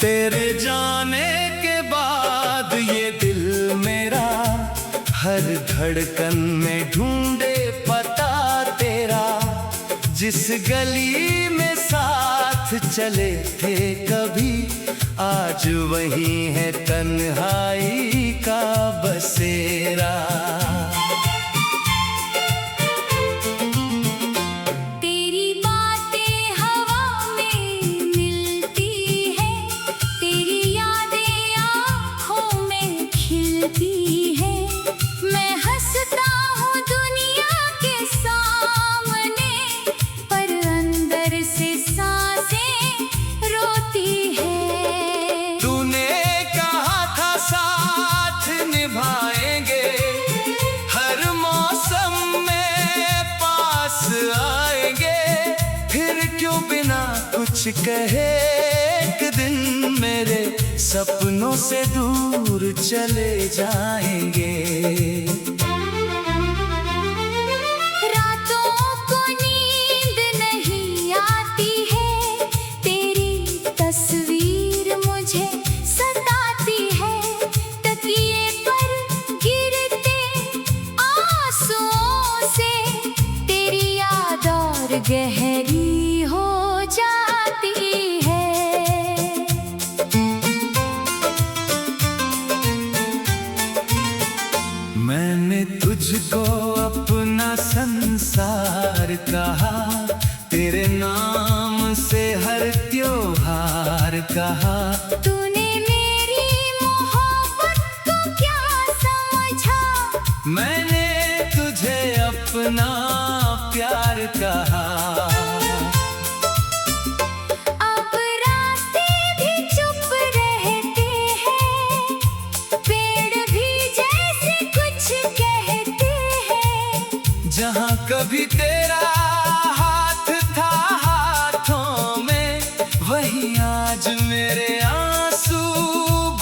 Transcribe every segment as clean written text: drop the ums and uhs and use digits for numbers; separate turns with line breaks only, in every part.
तेरे जाने के बाद ये दिल मेरा हर धड़कन में ढूंढे पता तेरा। जिस गली में साथ चले थे कभी, आज वही है तन्हाई का बसेरा। कुछ कहे एक दिन मेरे सपनों से दूर चले जाएंगे।
रातों को नींद नहीं आती है, तेरी तस्वीर मुझे सताती है। तकिए पर गिरते आंसुओं से तेरी याद और गहरी हो जाती है।
मैंने तुझको अपना संसार कहा, तेरे नाम से हर त्योहार कहा।
तूने मेरी मोहब्बत को क्या समझा,
मैंने तुझे अपना प्यार कहा। जहाँ कभी तेरा हाथ था हाथों में, वही आज मेरे आंसू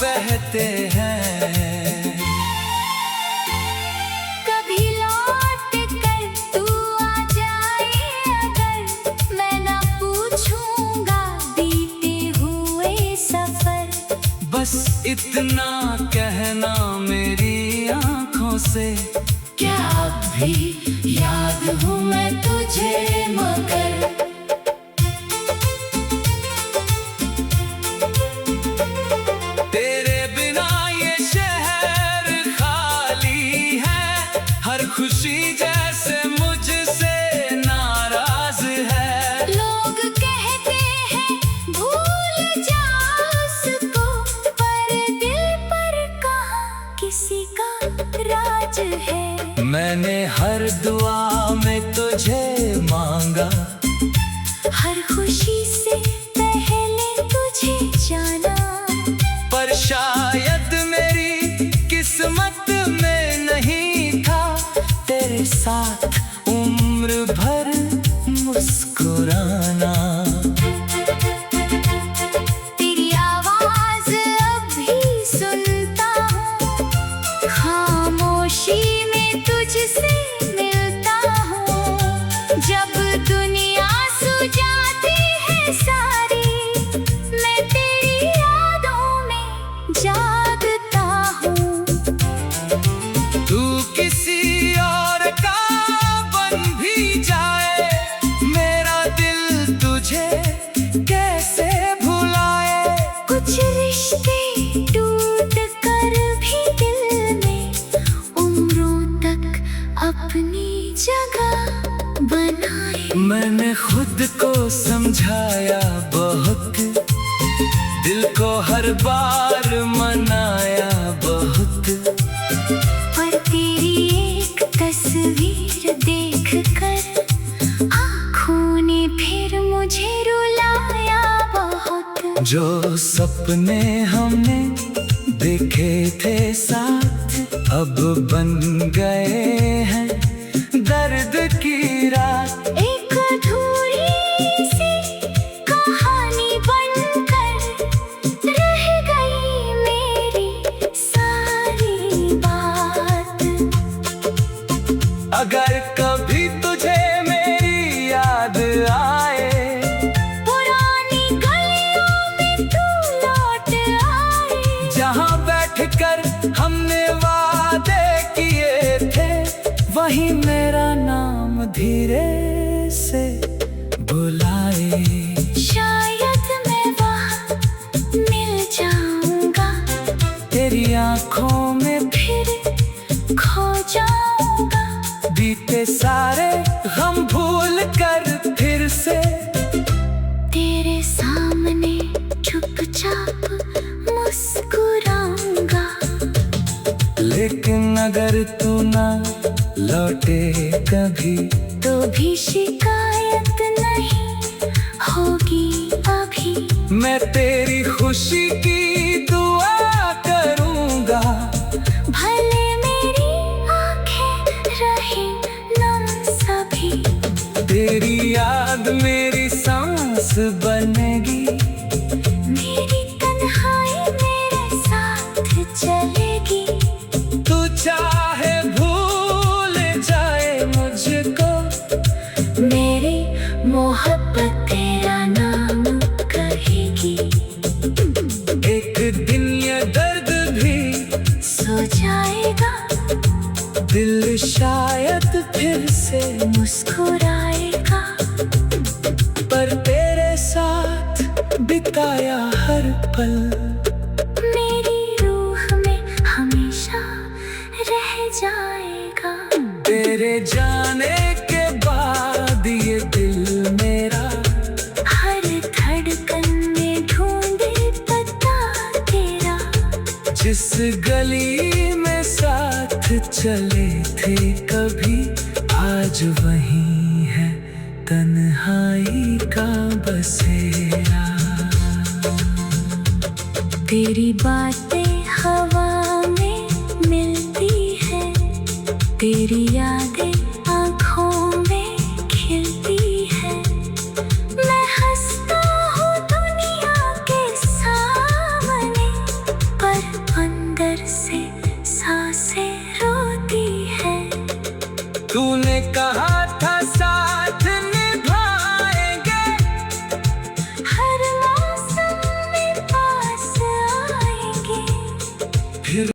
बहते हैं।
कभी लौट कर तू आ जाए अगर, मैं ना पूछूंगा बीते हुए सफर।
बस इतना कहना मेरी आंखों से,
क्या अब भी याद हूँ मैं तुझे मगर।
तेरे बिना ये शहर खाली है, हर खुशी जैसे मुझसे नाराज है।
लोग कहते हैं भूल जा उसको, पर दिल पर कहाँ किसी का राज है।
मैंने हर दुआ में तुझे मांगा,
हर खुशी से पहले तुझे जाना।
पर शायद मेरी किस्मत में नहीं था तेरे साथ उम्र भर मुस्कुराना।
तेरी आवाज अब भी सुनता हूँ, खामोशी में तुझसे मिलता हूँ। जब दुनिया सो जाती है सारी, मैं तेरी यादों में जागता हूँ।
तू किसी और का बन भी जाए, मेरा दिल तुझे कैसे भुलाए।
कुछ रिश्ते टूट कर भी दिल में उम्रों तक अपनी जगह बनाए।
मैंने खुद को समझाया बहुत, दिल को हर बार मनाया बहुत।
पर तेरी एक तस्वीर देख कर आँखों ने फिर मुझे रुलाया बहुत।
जो सपने हमने देखे थे साथ, अब बन गए हैं अगर कभी तुझे मेरी याद आए,
पुरानी गलियों में तू लौट आए,
जहाँ बैठकर हमने वादे किए थे, वहीं मेरा नाम धीरे से बुलाए।
शायद मैं वहाँ मिल जाऊंगा,
तेरी आंखों में
फिर खो जाऊंगा,
बीते सारे गम भूल कर फिर से
तेरे सामने चुपचाप मुस्कुराऊंगा।
लेकिन अगर तू ना लौटे कभी,
तो भी शिकायत नहीं होगी अभी।
मैं तेरी खुशी की दुआ करूंगा,
भले मेरी आंखें रहें नम सभी।
तेरी याद मेरी सांस बनेगी,
मेरी तन्हाई मेरे साथ चलेगी।
तू चाहे भूल जाए मुझको,
मेरी मोहब्बत तेरा नाम कहेगी।
एक दिन ये दर्द भी
सो जाएगा,
दिल शायद फिर से,
मुस्कुराएगा।
पर तेरे साथ बिताया हर पल
मेरी रूह में हमेशा रह जाएगा।
तेरे जाने के बाद ये दिल मेरा
हर धड़कन में ढूंढे पता तेरा,
जिस गली में साथ चले थे कभी, आज वही है तन्हाई का बसेरा।
तेरी बातें हवा में मिलती है, तेरी यादें आँखों में खिलती है। मैं हंसता हूँ दुनिया के सामने, पर अंदर से सांसें रोती है।
तूने कहा था साथ निभाएंगे,
हर मौसम में पास आएंगे।
फिर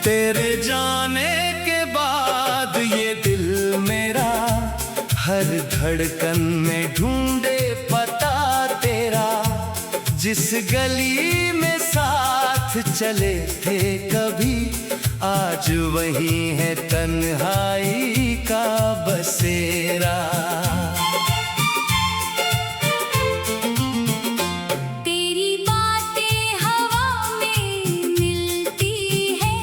तेरे जाने के बाद ये दिल मेरा हर धड़कन में ढूंढे पता तेरा, जिस गली में साथ चले थे कभी, आज वही है तन्हाई का बसेरा।
तेरी बातें हवा में मिलती है,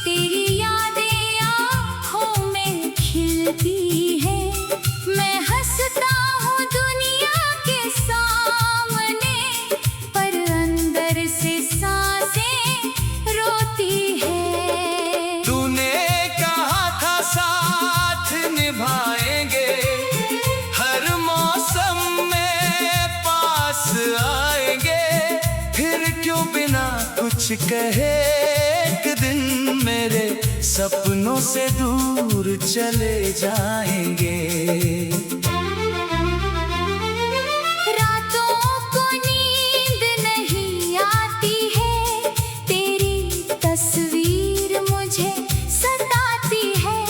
तेरी यादें आँखों में खिलती है। मैं हंसता हूँ दुनिया के सामने, पर अंदर से सांसें रोती है।
तूने कहा था साथ निभाएंगे, हर मौसम में पास आएंगे। फिर क्यों बिना कुछ कहे एक दिन मेरे सपनों से दूर चले जाएंगे।
रातों को नींद नहीं आती है, तेरी तस्वीर मुझे सताती है।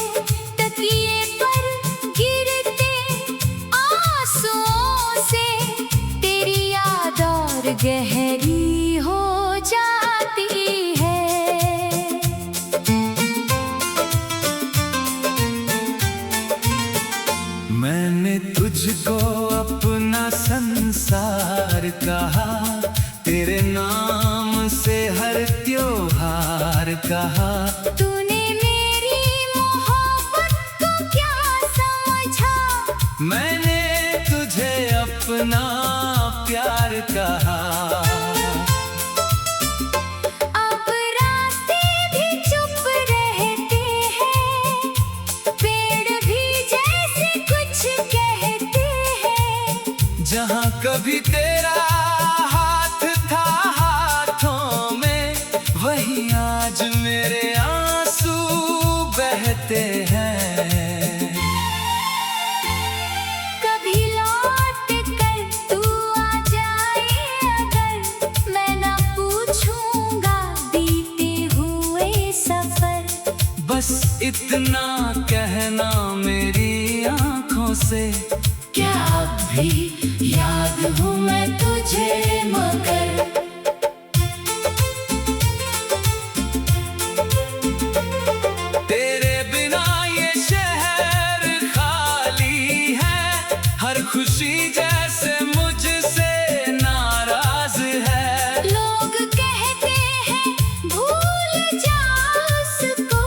तकिए पर गिरते आंसुओं से तेरी याद और गहरी हो जाती है।
मैंने तुझको अपना संसार कहा, तेरे नाम से हर त्योहार कहा।
तूने मेरी मोहब्बत को क्या समझा?
मैंने तुझे अपना जहाँ कभी तेरा हाथ था हाथों में, वहीं आज मेरे आंसू बहते हैं।
कभी लौट कर तू आ जाए अगर, मैं ना पूछूंगा बीते हुए सफर।
बस इतना कहना मेरी आंखों से,
क्या अब भी याद हूँ मैं तुझे मगर।
तेरे बिना ये शहर खाली है, हर खुशी जैसे मुझसे नाराज है।
लोग कहते हैं भूल जा उसको,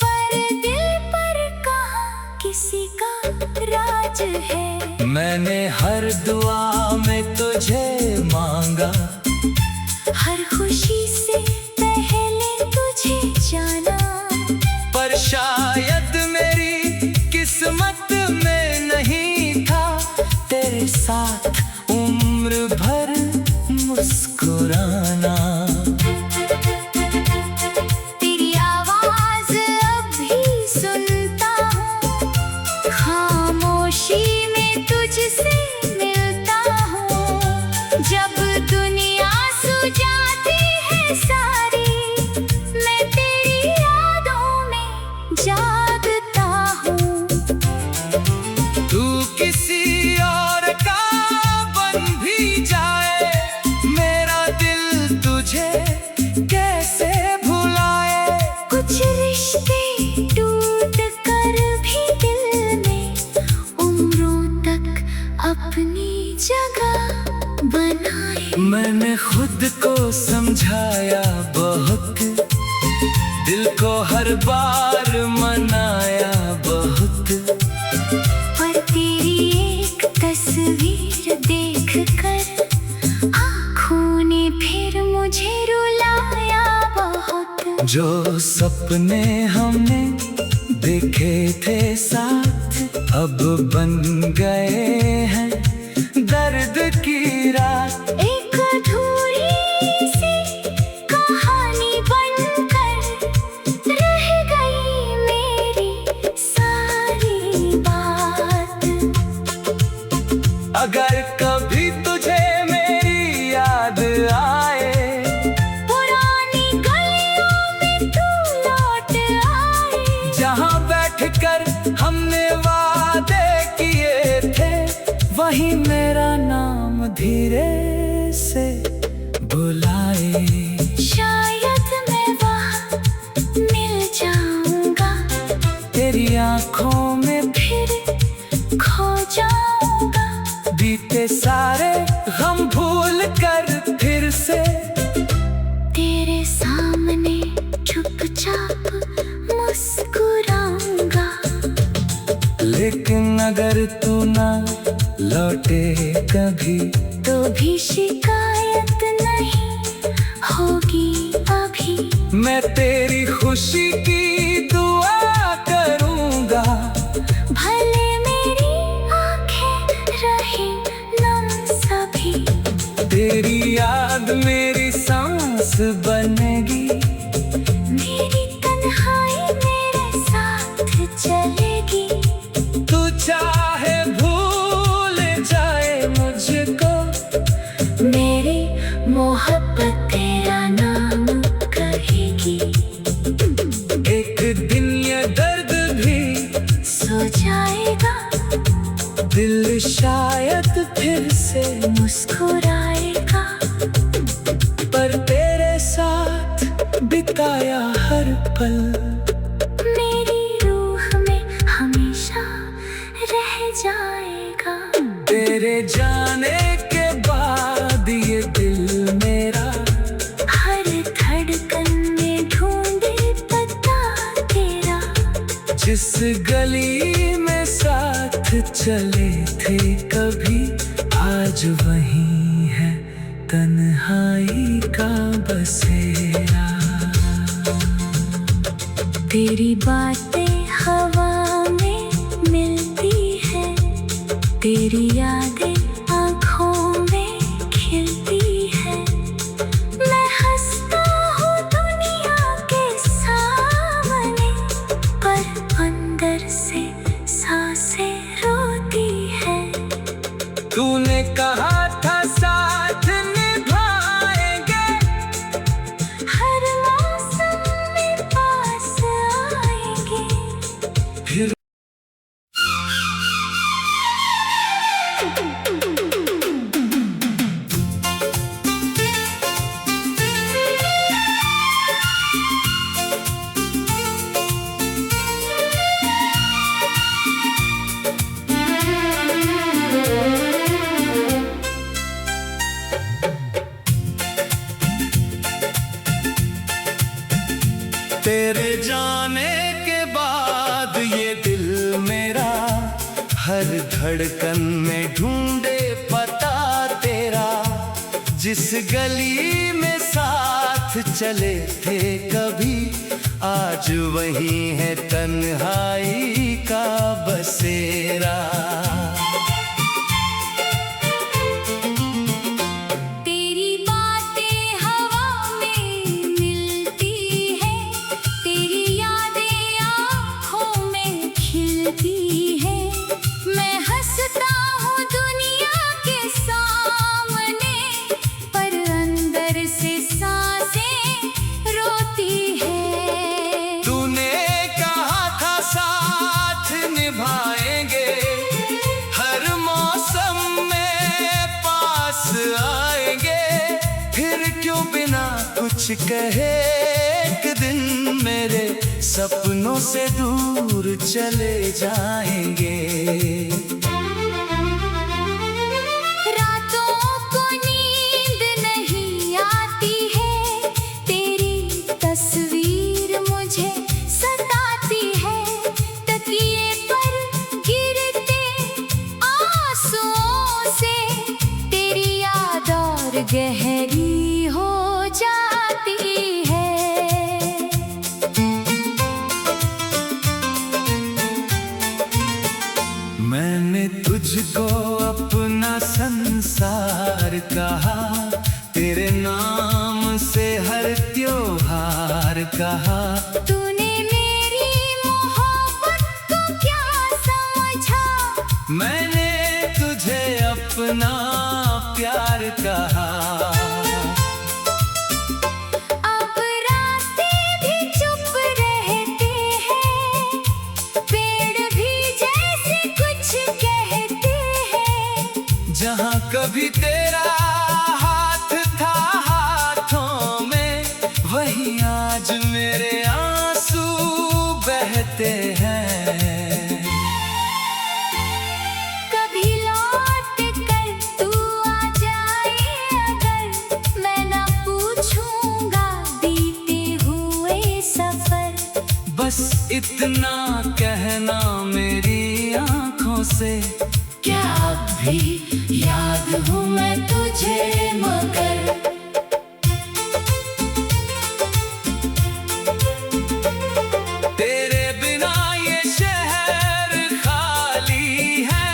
पर दिल पर कहाँ किसी का राज है।
मैंने हर दुआ में तुझे मांगा,
हर खुशी से पहले तुझे जाना,
पर शायद मेरी किस्मत में नहीं था तेरे साथ उम्र भर मुस्कुराना।
तेरी आवाज अब भी सुनता हूँ, खामोशी में तुझसे मिलता हूँ। जब दुनिया सो जाती है सारी, मैं तेरी यादों में जागता हूँ।
तू किसी और का बन भी जाए, मेरा दिल तुझे कैसे भुलाए।
कुछ रिश्ते टूट कर भी दिल में उम्रों तक अपनी जगह बनाए।
मैंने खुद को समझाया बहुत, दिल को हर बार मनाया बहुत,
पर तेरी एक तस्वीर देख कर आँखों ने फिर मुझे रुलाया बहुत।
जो सपने हमने देखे थे साथ, अब बन गए हैं दर्द की रात।
एक अधूरी सी कहानी बनकर रह गई मेरी सारी बात।
अगर कभी तुझे मेरी याद आए,
पुरानी गलियों में तू लौट आए।
जहाँ बैठकर हमने वादे किए थे, वहीं मेरा नाम धीरे से बुलाए।
शायद मैं वहाँ मिल जाऊंगा,
तेरी आंखों में
फिर खो जाऊंगा।
बीते सारे गम भूल कर फिर से
तेरे सामने चुपचाप मुस्कुराऊंगा।
लेकिन अगर तू ना लौटे कभी,
तो भी शिकायत नहीं होगी अभी।
मैं तेरी खुशी की दुआ करूंगा।
भले मेरी आंखें रहे नम सभी,
तेरी याद मेरी सांस बनेगी।
मेरी तन्हाई मेरे साथ चलेगी।
तू चाहे भूल जाए मुझको,
मेरी मोहब्बत तेरा नाम कहेगी।
एक दिन ये दर्द भी
सो जाएगा,
दिल शायद फिर से,
मुस्कुराएगा।
पर तेरे साथ बिताया हर पल
मेरी रूह में हमेशा रह जाएगा।
तेरे जाने के बाद ये दिल मेरा
हर धड़कन में ढूंढे पता तेरा।
जिस गली में साथ चले थे कभी, आज वही है तन्हाई का बसेरा।
तेरी बातें हवा में मिलती है, तेरी यादें आँखों से रोती है।
तूने कहा था साथ निभाएंगे,
हर मौसम में पास आएंगे।
फिर तेरे जाने के बाद ये दिल मेरा हर धड़कन में ढूंढे पता तेरा। जिस गली में साथ चले थे कभी, आज वही है तन्हाई का बसेरा।
तेरी बातें हवा में मिलती है, तेरी यादें आँखों में खिलती है। मैं हंसता हूँ दुनिया के सामने, पर अंदर से सांसें रोती है।
तूने कहा था साथ निभाएंगे, हर मौसम में पास आएंगे। फिर क्यों बिना कुछ कहे एक दिन मेरे सपनों से दूर चले जाएंगे।
रातों को नींद नहीं आती है, तेरी तस्वीर मुझे सताती है। तकिए पर गिरते आंसुओं से तेरी याद और गहरी हो जाती है।
मैंने तुझको अपना संसार कहा, तेरे नाम से हर त्योहार कहा।
तूने मेरी मोहब्बत को क्या समझा?
मैंने तुझे अपना प्यार कहा।
अब रास्ते भी चुप रहते हैं, पेड़ भी जैसे कुछ कहते हैं।
जहाँ कभी तेरा हाथ था हाथों में, वही आज मेरे आंसू बहते हैं।
कभी लौट कर तू आ जाए अगर, मैं ना पूछूंगा बीते हुए सफर।
बस इतना कहना मेरी आंखों से,
क्या अब भी याद हूँ मैं तुझे मगर।
तेरे बिना ये शहर खाली है,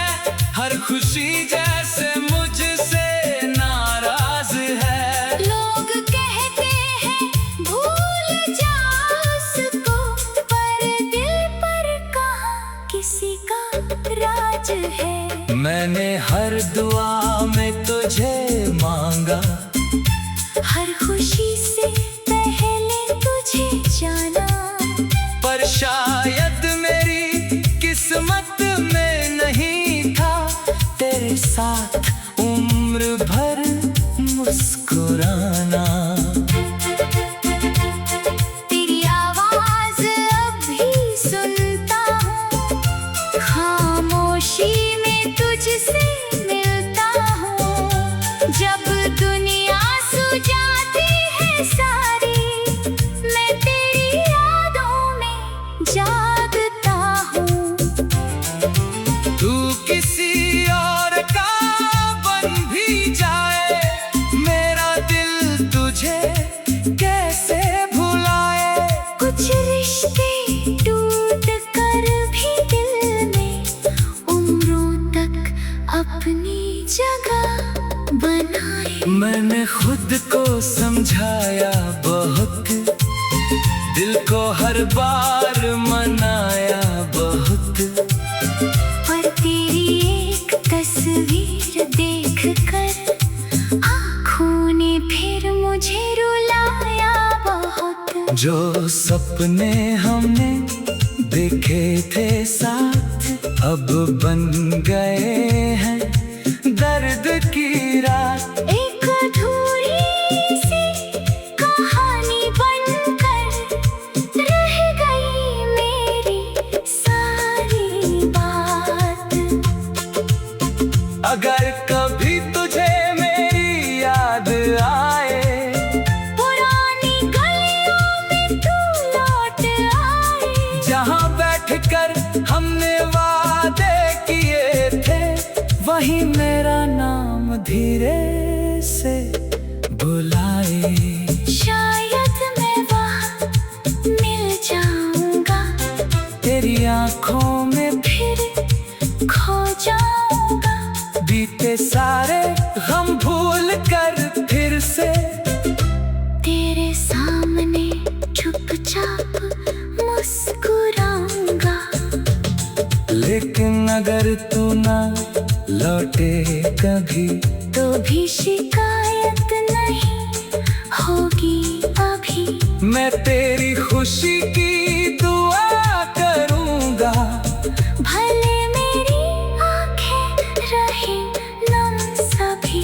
हर खुशी जैसे मुझसे नाराज है।
लोग कहते हैं भूल जा उसको, पर दिल पर कहाँ किसी का राज है।
मैंने हर दुआ में तुझे मांगा,
हर खुशी से पहले तुझे जाना।
पर शायद मेरी किस्मत में नहीं था तेरे साथ उम्र भर मुस्कुराना।
तेरी आवाज अब भी सुनता हूँ, खामोशी में तुझसे मिलता हूँ। जब दुनिया सो जाती है सारी, मैं तेरी यादों में जागता हूँ।
तू किसी और का बन भी जाए, मेरा दिल तुझे कैसे भुलाए।
कुछ रिश्ते टूट कर भी दिल में उम्रों तक अपनी जगह बनाए।
मैंने खुद को समझाया बहुत, दिल को हर बार मनाया बहुत।
पर तेरी एक तस्वीर देखकर आँखों ने फिर मुझे रुलाया बहुत।
जो सपने हमने देखे थे साथ अब बन गए हैं दर्द की रात।
एक अधूरी सी कहानी बनकर रह गई मेरी सारी बात।
अगर कभी तुझे मेरी याद आए
पुरानी गलियों में तू लौट आए।
जहाँ बैठकर हमने वादे किए थे वहीं मेरा नाम धीरे से बुलाए।
शायद मैं वहाँ मिल जाऊंगा,
तेरी आँखों में
फिर खो जाऊंगा।
बीते सारे गम भूल कर फिर से
तेरे सामने चुपचाप मुस्कुराऊंगा।
लेकिन अगर तू ना लौटे कभी
तो भी शिकायत नहीं होगी अभी।
मैं तेरी खुशी की दुआ करूंगा।
भले मेरी आंखें रहे नम सभी।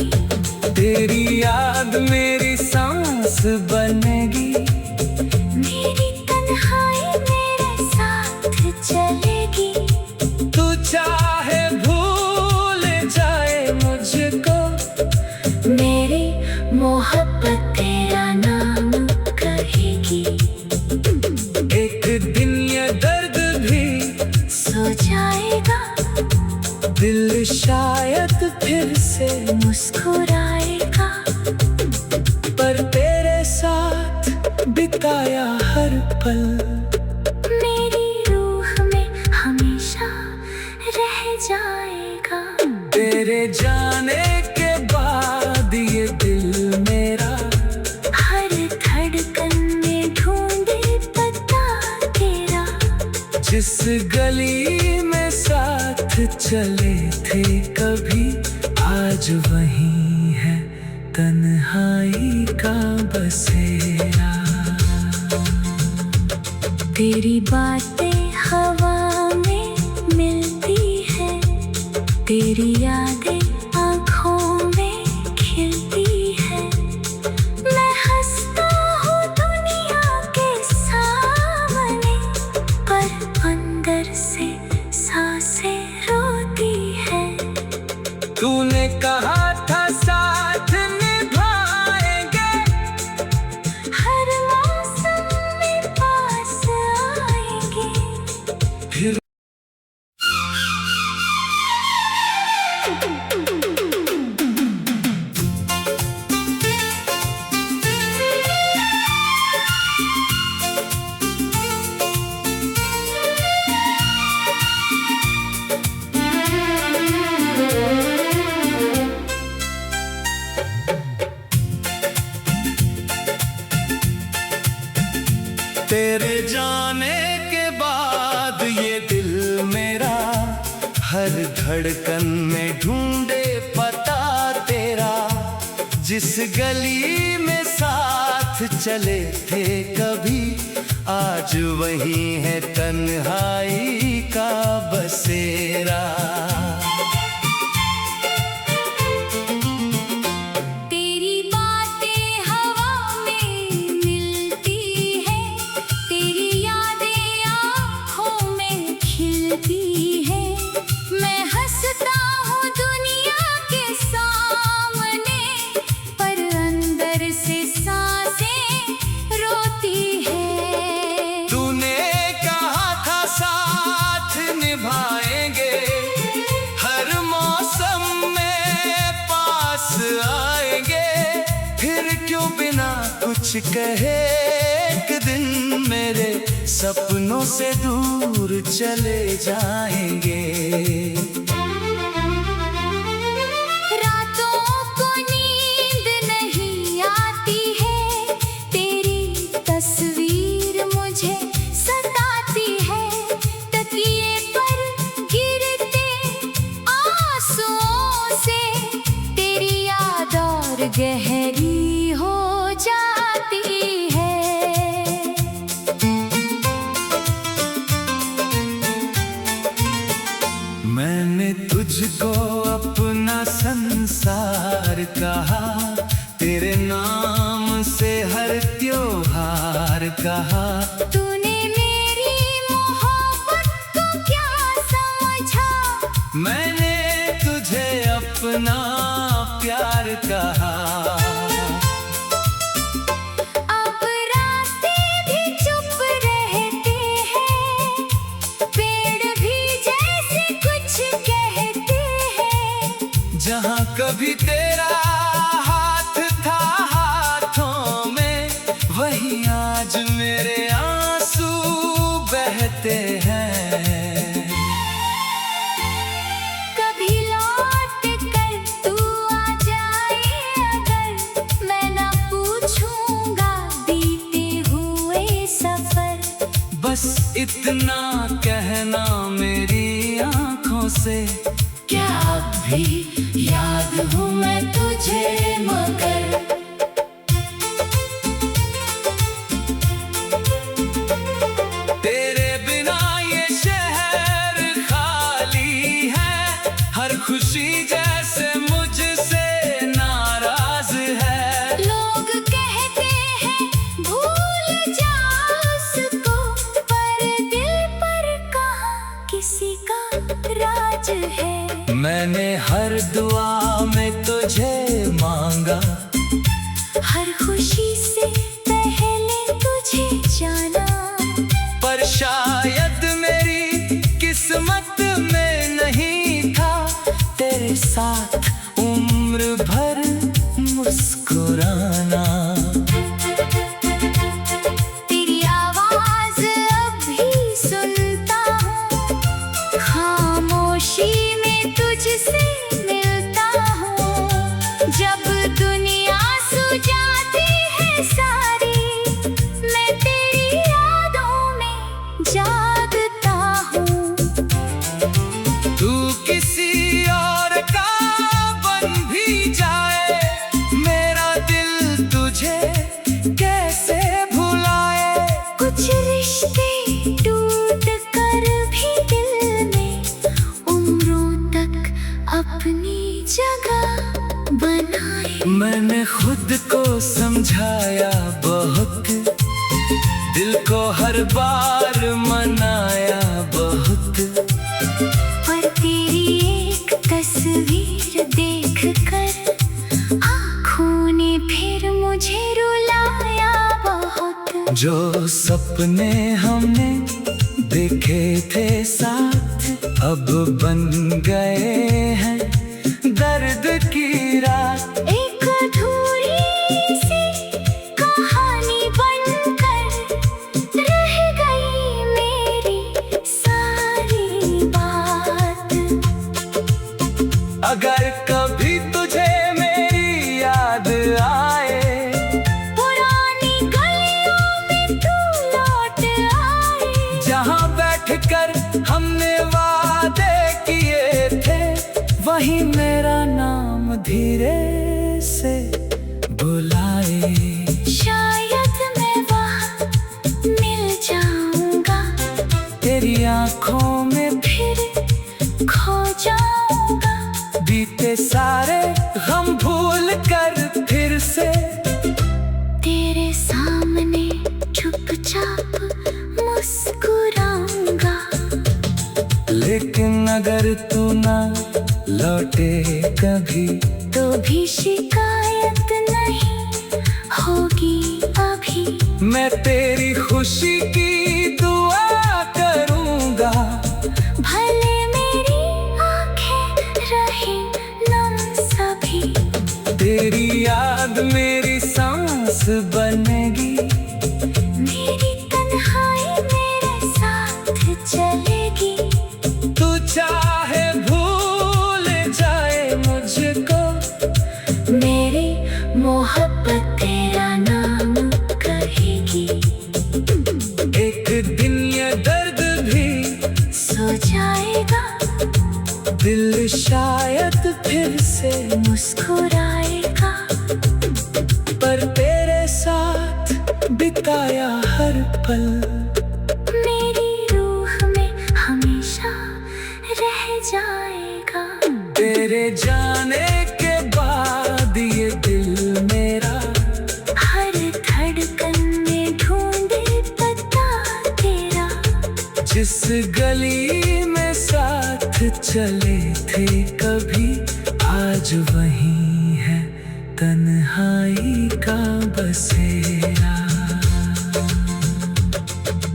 तेरी याद मेरी सांस बनेगी।
मेरी तन्हाई मेरे साथ चलेगी।
तू चाहे भूल जाए मुझको,
मेरी मोहब्बत तेरा नाम कहेगी।
एक दिन ये दर्द भी
सो जाएगा,
दिल शायद फिर से
मुस्कुराएगा।
पर तेरे साथ बिताया हर पल
मेरी रूह में हमेशा रह जाएगा।
तेरे जाने के बाद ये दिल मेरा
हर धड़कन में ढूंढे पता तेरा।
जिस गली में साथ चले थे कभी आज वही है तन्हाई का बसेरा।
तेरी बातें हवा में मिलती है, तेरी यादें आँखों में खिलती है। मैं हंसता हूँ दुनिया के सामने, पर अंदर से सांसें रोती है।
तूने कहा था साथ निभाएंगे,
हर मौसम में पास आएंगे।
फिर तेरे जाने के बाद ये दिल मेरा हर धड़कन में ढूंढे पता तेरा। जिस गली में साथ चले थे कभी आज वही है तन्हाई का बसेरा।
तेरी बातें हवा में मिलती है, तेरी यादें आँखों में खिलती है। मैं हंसता हूँ दुनिया के सामने, पर अंदर से सांसें रोती है।
तूने कहा था साथ निभाएंगे, हर मौसम में पास आएंगे। फिर क्यों बिना कुछ कहे एक दिन मेरे सपनों से दूर चले जाएंगे।
रातों को नींद नहीं आती है, तेरी तस्वीर मुझे सताती है। तकिए पर गिरते गहरी हो जाती है।
मैंने तुझको अपना संसार कहा, तेरे नाम से हर त्योहार कहा।
तूने मेरी मोहब्बत को क्या समझा?
मैंने तुझे अपना प्यार कहा।
अब रास्ते भी चुप रहते हैं, पेड़ भी जैसे कुछ कहते हैं।
जहाँ कभी तेरा हाथ था हाथों में, वहीं आज मेरे आंसू बहते हैं।
कभी लौट कर तू आ जाए अगर, मैं ना पूछूंगा बीते हुए सफर।
बस इतना कहना मेरी आंखों से,
क्या अब भी याद हूँ मैं तुझे मगर।
तेरे बिना ये शहर खाली है, हर खुशी जैसे मुझसे नाराज है।
लोग कहते हैं भूल जा उसको, पर दिल पर कहाँ किसी का राज है।
मैंने हर दुआ में तुझे मांगा,
हर खुशी से पहले तुझे जाना।
पर शायद मेरी किस्मत में नहीं था तेरे साथ उम्र भर मुस्कुराना।
तेरी आवाज अब भी सुनता हूँ, खामोशी में तुझसे मिलता हूँ। जब दुनिया सो जाती है सारी, मैं तेरी यादों में जागता हूँ।
तू किसी और का बन भी जाए, मेरा दिल तुझे कैसे भुलाए।
कुछ रिश्ते टूट कर भी दिल में उम्रों तक अपनी जगह बनाए।
मैंने खुद को समझाया बहुत, दिल को हर बार मनाया बहुत।
पर तेरी एक तस्वीर देख कर आँखों ने फिर मुझे रुलाया बहुत।
जो सपने हमने देखे थे साथ, अब बन गए हैं दर्द की रात।
एक अधूरी सी कहानी बनकर रह गई मेरी सारी बात।
अगर कभी तुझे मेरी याद आए,
पुरानी गलियों में तू लौट आए।
जहाँ बैठकर हमने वादे किए थे, वहीं मेरा नाम धीरे से बुलाए।
शायद मैं वहाँ मिल जाऊंगा,
तेरी आंखों में
फिर खो जाऊंगा।
बीते सारे गम भूल कर फिर से
तेरे सामने चुपचाप मुस्कुराऊंगा।
लेकिन अगर तू ना लौटे कभी,
तो भी शिकायत नहीं होगी अभी।
मैं तेरी खुशी की दुआ करूंगा।
भले मेरी आंखें रहें नम सभी,
तेरी याद मेरी सांस बनेगी।
मेरी तन्हाई मेरे साथ चलेगी।
तू चाहे भूल जाए मुझको,
मेरी मोहब्बत तेरा नाम कहेगी।
एक दिन ये दर्द भी
सो जाएगा।
दिल शायद फिर से
मुस्कुराएगा,
पर तेरे साथ बिताया हर पल
मेरी रूह में हमेशा रह जाएगा।
तेरे जाने के बाद ये दिल मेरा
हर धड़कन में ढूंढे पता तेरा,
जिस गली में साथ चले थे कभी, आज वही है तन्हाई का बसेरा।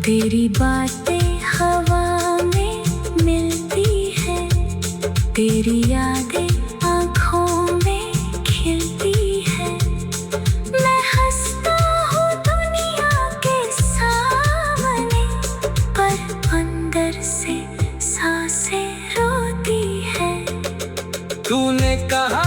तेरी बातें हवा में मिलती है, तेरी यादें आँखों में खिलती है। मैं हंसता हूँ दुनिया के सामने, पर अंदर से सांसें रोती है।
तूने कहा